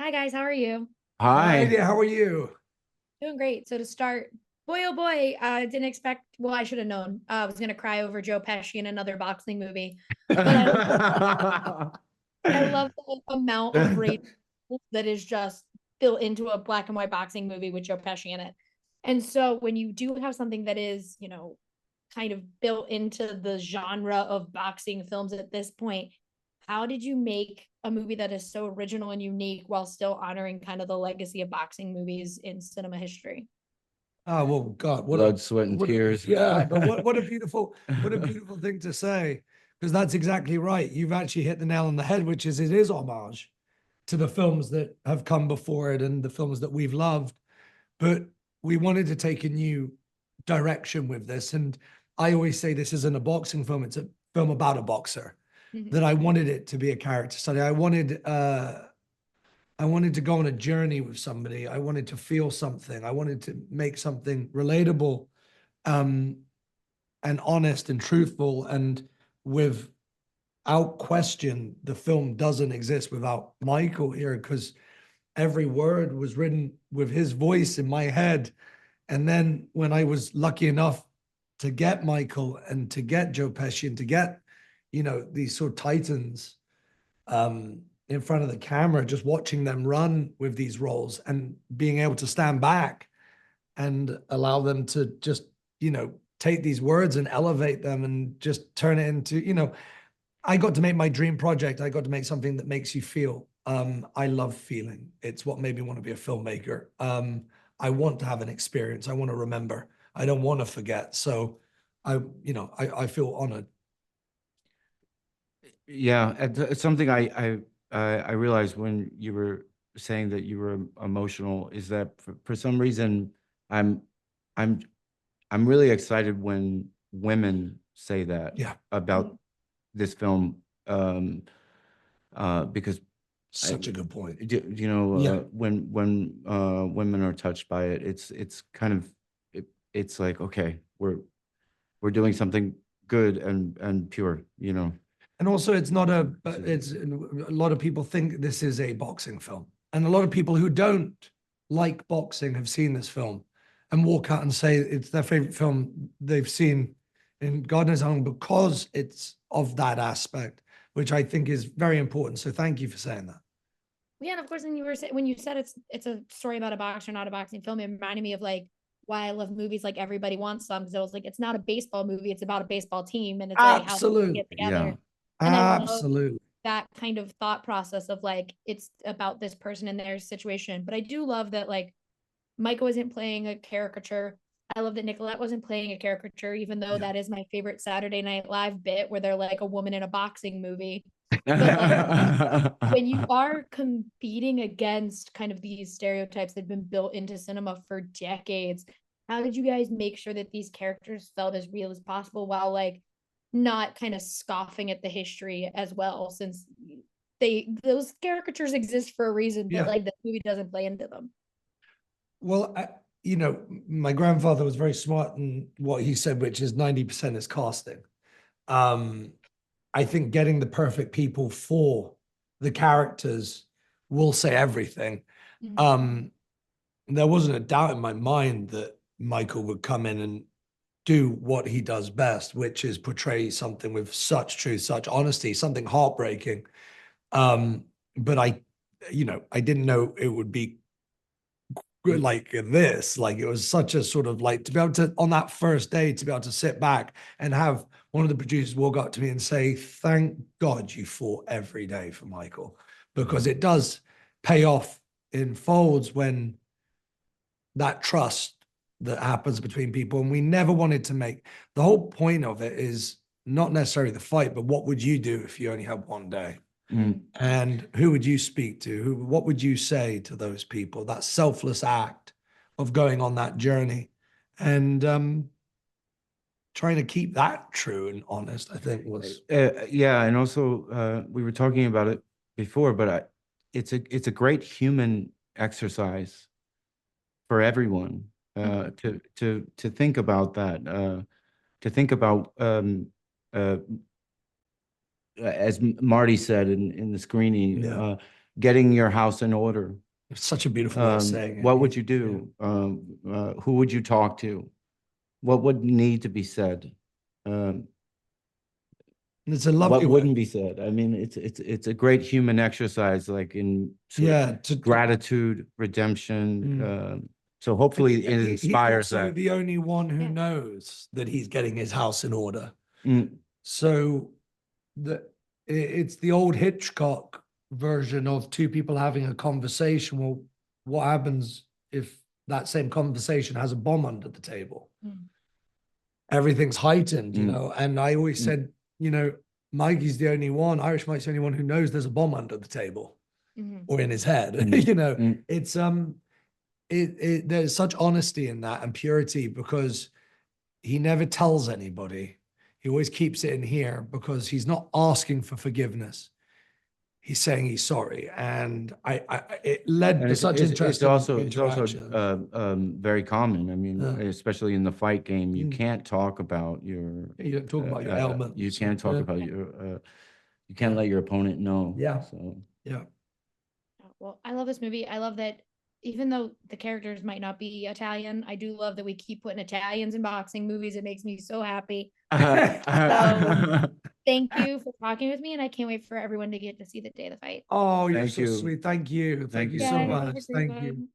Hi guys, how are you? Hi Hi. there, how are you? Doing great. So to start, boy oh boy, I didn't expect. Well, I should have known. I was gonna cry over Joe Pesci in another boxing movie, but I love the amount of rage that is just built into a black and white boxing movie with Joe Pesci in it. And so when you do have something that is, kind of built into the genre of boxing films at this point, how did you make a movie that is so original and unique while still honoring kind of the legacy of boxing movies in cinema history? Oh well, God, Blood, sweat, and tears. yeah, but what a beautiful thing to say, because that's exactly right. You've actually hit the nail on the head, which is it is homage to the films that have come before it and the films that we've loved. But we wanted to take a new direction with this. And I always say this isn't a boxing film, it's a film about a boxer. Mhm. That I wanted it to be a character study. I wanted to go on a journey with somebody. I wanted to feel something. I wanted to make something relatable, um, and honest and truthful. And without question, the film doesn't exist without Michael here, because every word was written with his voice in my head. And then when I was lucky enough to get Michael and to get Joe Pesci and to get, these sort of titans, in front of the camera, just watching them run with these roles and being able to stand back and allow them to just, take these words and elevate them and just turn it into, I got to make my dream project. I got to make something that makes you feel. I love feeling. It's what made me want to be a filmmaker. I want to have an experience. I want to remember. I don't want to forget. So I feel honored. Yeah, it's something I realized when you were saying that you were emotional is that for some reason I'm I'm I'm really excited when women say that Yeah, about this film, because I, such a good point. Yeah. when women are touched by it, it's kind of it's like, okay, we're doing something good and pure, And also, it's not So, it's a lot of people think this is a boxing film. And a lot of people who don't like boxing have seen this film and walk out and say it's their favorite film they've seen in God knows how long, because it's of that aspect, which I think is very important. So thank you for saying that. Yeah, and of course, when you said it's a story about a boxer, not a boxing film, it reminded me of like why I love movies like Everybody Wants Some, because I was like, it's not a baseball movie, it's about a baseball team, and it's like how they get Absolutely. yeah. together. And I love Absolutely. that kind of thought process of like it's about this person and their situation. But I do love that like Michael isn't playing a caricature. I love that Nicolette wasn't playing a caricature, even though Yeah. that is my favorite Saturday Night Live bit where they're like a woman in a boxing movie. But like when you are competing against kind of these stereotypes that have been built into cinema for decades, how did you guys make sure that these characters felt as real as possible while like not kind of scoffing at the history as well, since those caricatures exist for a reason, but Yeah. like the movie doesn't play into them. Well, my grandfather was very smart in what he said, which is 90% is casting. Um, I think getting the perfect people for the characters will say everything. Mhm. Um, there wasn't a doubt in my mind that Michael would come in and do what he does best, which is portray something with such truth, such honesty, something heartbreaking. But I didn't know it would be like this. Like it was such a sort of like to be able to on that first day to be able to sit back and have one of the producers walk up to me and say, "Thank God you fought every day for Michael," because it does pay off in folds when that trust that happens between people. And we never wanted to make the whole point of it is not necessarily the fight, but what would you do if you only had one day? Mm. And who would you speak to? What would you say to those people? That selfless act of going on that journey and trying to keep that true and honest, I think was. Yeah, and also we were talking about it before, but it's a great human exercise for everyone, to think about that, to think about, as Marty said in the screening, Yeah. getting your house in order. It's such a beautiful way of saying it. What would you do? Who would you talk to? What would need to be said? It's a lovely What way. wouldn't be said? I mean, it's a great human exercise, like in sort of gratitude, redemption. So hopefully it inspires he's also that. the only one who Yeah. knows that he's getting his house in order. Mm. So it's the old Hitchcock version of two people having a conversation. Well, what happens if that same conversation has a bomb under the table? Mm. Everything's heightened, you Mm. know. And I always said, you know, Mikey's the only one, Irish Mike's the only one who knows there's a bomb under the table or in his head. You know, it's there's such honesty in that and purity, because he never tells anybody. He always keeps it in here because he's not asking for forgiveness. He's saying he's sorry, and it led to such interesting it's also very common. I mean, especially in the fight game, you can't talk about your you don't talk about your ailments. You can't talk about your you can't let your opponent know. Yeah. So Yeah. Well, I love this movie. I love that even though the characters might not be Italian, I do love that we keep putting Italians in boxing movies. It makes me so happy. So thank you for talking with me, and I can't wait for everyone to get to see the day of the fight. Oh, you're Thank so you. sweet. Thank you. Thank you you. so Yeah, much. Thank you. everyone.